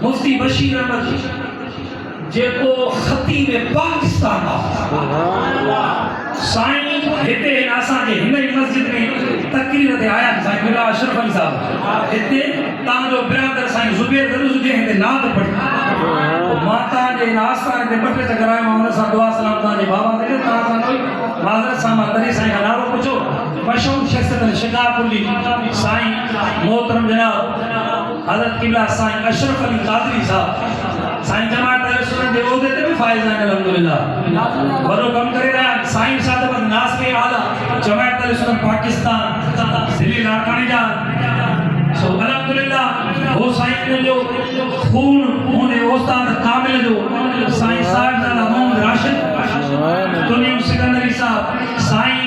मुफ्ती बशीर अहमद जेको खतीब पाकिस्तान साईं हिते असां जे हिन ई मस्जिद में तकरीर ते आया साईं मुल्ला अशरफ अली साहब हिते तां जो बिरादर साईं जुबैर दरुस जे हिते नाद पढ़ी माता जे आस्थान ते बटे कराए मां उन सां दुआ सलाम तां जे बाबा ते तां सां कोई माज़रत सां मां तरी साईं का नालो पुछो मशहूर शख्सियत शिकारपुरी साईं मोहतरम जनाब हज़रत किबला साईं अशरफ अली कादरी साहब साईं जमात अहले सुन्नत दे ओहदे ते भी फाइज आहिनि अल्हम्दुलिल्लाह वरो कम करे रहा साईं साहब नास के आला जमात अहले सुन्नत पाकिस्तान दिल्ली लाखानी जा सो अल्हम्दुलिल्लाह वो साईं जो खून होने उस्ताद कामिल जो साईं साहब नाला मोहम्मद राशिद दुनिया सिकंदरी साहब साईं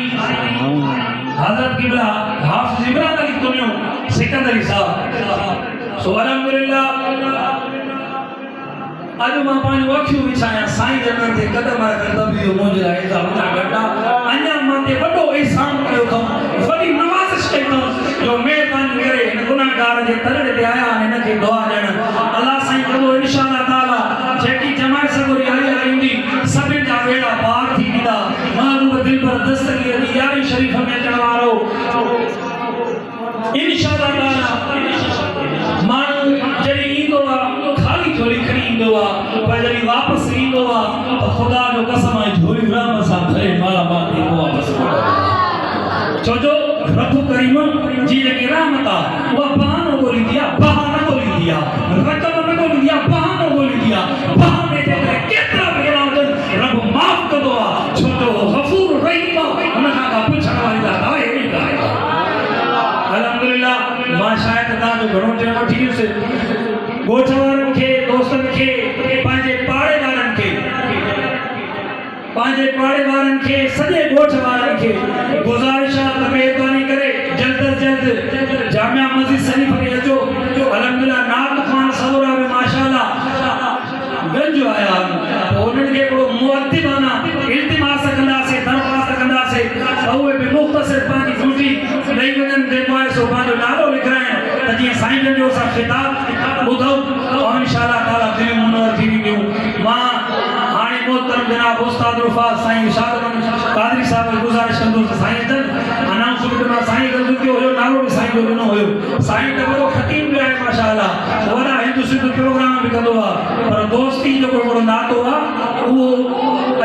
हज़रत किबला हाफिज इमरान अली दुनिया सिकंदरी साहब सो अल्हम्दुलिल्लाह आज मां पानी अखियूं विछाया साईं जनन ते कदम रखंदा भी मुंहिंजा एॾा वॾा गड्ढा अञा मां ते वॾो एहसान कयो अथऊं वॾी नवाज़िश कई अथऊं जो महिरबानी करे हिन गुनाहगार जे तरड़े ते आया आहिनि हिन खे दुआ ॾियण अल्लाह साईं कंदो इंशाअल्लाह ताला जेकी जमात सगोरी आई ईंदी सभिनि जा बेड़ा पार थी वेंदा महबूब दिल पर दस्तगीर दी यारी शरीफ में अचण वारो इंशाअल्लाह ताला माण्हू जॾहिं ईंदो आहे खाली झोली खणी ईंदो आहे पर जॾहिं वापसि ईंदो आहे त ख़ुदा जो कसम आहे झोली राम सां भरे माला माल थी वापसि छो जो रब करीम जी जेकी रहमत आहे उहा बहानो ॻोल्हींदी आहे बहाना ॻोल्हींदी आहे रक़म न ॻोल्हींदी आहे बहानो ॻोल्हींदी आहे बहाने जे करे केतिरा बि गुनाह हुजनि रब माफ़ कंदो आहे छो जो गफ़ूर रहीम आहे हुन खां पुछण वारी ॻाल्हि आहे अहिड़ी ॻाल्हि आहे अल्हम्दुलिल्लाह मां शायदि तव्हांजो घणो टाइम वठी वियुसि ॻोठ वारनि खे दोस्तनि खे पंहिंजे पाड़े वारनि खे सॼे ॻोठ वारनि खे गुज़ारिश आहे त महिरबानी करे जल्द अज जल्द जामिया मस्जिद शरीफ में अचो अल्हम्दुलिल्लाह नात ख़ान सौरा में माशाअल्लाह गंज आया उन्हनि खे हिकिड़ो मुअद्दिबाना इल्तिमास कंदासीं दरख़्वास्त कंदासीं त उहे बि मुख़्तसिर पंहिंजी ड्यूटी ॾेई वञनि जेको आहे सो पंहिंजो नालो लिखाइनि त जीअं साईं जन जो असां ख़िताब ॿुधूं ऐं इंशाअल्लाह ताला दिलियूं मुनवर थी वेंदियूं मां हाणे मोहतरम जनाब उस्ताद रुफ़ात साईं इरशाद कादरी साहब गुज़ारिश कंदुसि साईं जन अनाउंसमेंट में साईं गंदु कयो हुयो नालो बि साईं जो ॾिनो हुयो साईं त वॾो ख़तीब बि आहे माशाअल्लाह वॾा हिंदू सिंध प्रोग्राम बि कंदो आहे पर दोस्ती जो हिकिड़ो नातो आहे उहो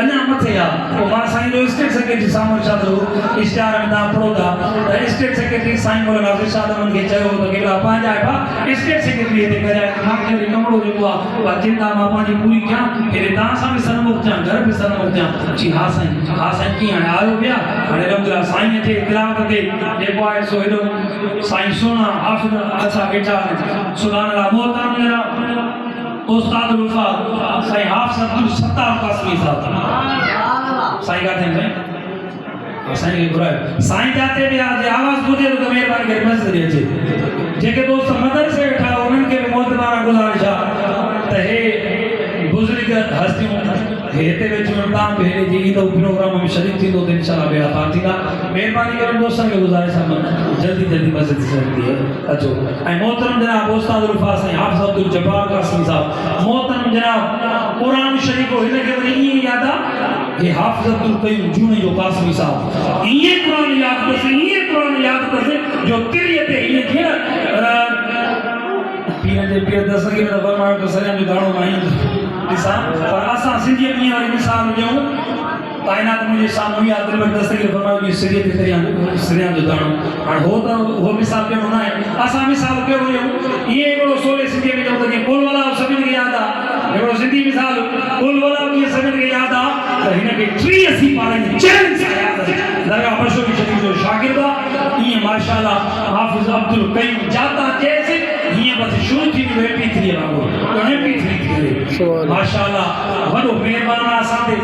अञा मथे आहे पोइ मां साईं जो स्टेट सेक्रेटरी साम्हूं छा थो इश्तिहार में तव्हां पढ़ो था त स्टेट सेक्रेटरी साईं मौलाना इरशाद अहमद खे चयो त केॾा पंहिंजा आहे स्टेट सेक्रेटरी हिते करे मूंखे वरी कमिरो जेको आहे उहा चिंता मां पंहिंजी पूरी कयां हेॾे तव्हां सां बि सनमुख थियां घर बि सनमुख थियां जी हा साईं कीअं हाणे आयो पिया हाणे अल्हम्दुलिल्लाह साईं जे तिलावत ते जेको आहे सो हेॾो साईं सुहिणा हाफ़िज़ अच्छा वेठा सुभाणे अल्लाह मोहतरम जनाब उस्ताद रुफ़ात साईं हाफ़िज़ अब्दुल सत्तार कासमी साहब साईं काथे साईं साईं खे घुरायो साईं जाते बि आहे जे आवाज़ ॿुधे त महिरबानी करे मस्जिद अचे जेके दोस्त मदरसे वेठा उन्हनि खे बि मोहतबारा गुज़ारिश आहे त हे बुज़ुर्ग हस्तियूं हिते वेठियूं तव्हां बि हेॾे जी ईंदो प्रोग्राम में शरीक थींदो त इंशाअल्लाह बेड़ा पार थींदा महिरबानी करे दोस्तनि खे गुज़ारिश आहे जल्दी मस्जिद से अचो ऐं मोहतरम जनाब उस्ताद रुफ़ात साईं हाफ़िज़ अब्दुल जब्बार कासमी साहब मोहतरम जनाब कुरान शरीफ़ हिन खे वरी ईअं यादि आहे हे हाफ़िज़ अब्दुल क़य्यूम जूने जो कासमी साहब ईअं कुरान यादि कयोसि जो तिरीअ ते ईअं जीअं पीर दस्तगीर त फरमायो त सॼा जो दाणो मां ॾिसां पर असां सिंधीअ में वारी मिसाल ॾियूं काइनात मुंहिंजे साम्हूं ई आहे दिलबर दस्तगीर फरमायो की सिरिया ते सिरिया जो दाणो हाणे हो मिसाल ॾियणो न आहे असां मिसाल कयो ॾियूं ईअं हिकिड़ो सोले सिंधीअ में चऊं त जीअं कुलवला सभिनि खे यादि आहे हिकिड़ो सिंधी मिसाल कुलवला कीअं सभिनि खे यादि आहे त हिन खे 83 पारनि चैलेंज यादि दरगाह बशोरी शरीफ जो शागिर्द आहे ईअं माशाअल्लाह हाफ़िज़ अब्दुल क़य्यूम जाता चएसि हीअं बसि शुरू थी वियो MP3 वांगुरु MP3 थी करे माशाअल्लाह वॾो महिरबान आहे असां ते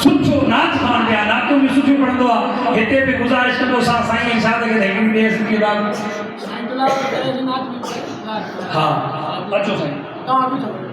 सुठो नाच ख़ान पिया नातो बि सुठो पढ़ंदो आहे हिते बि गुज़ारिश कंदो साईं इरशाद खे त हिकिड़ी देर सिंधी हा अचो साईं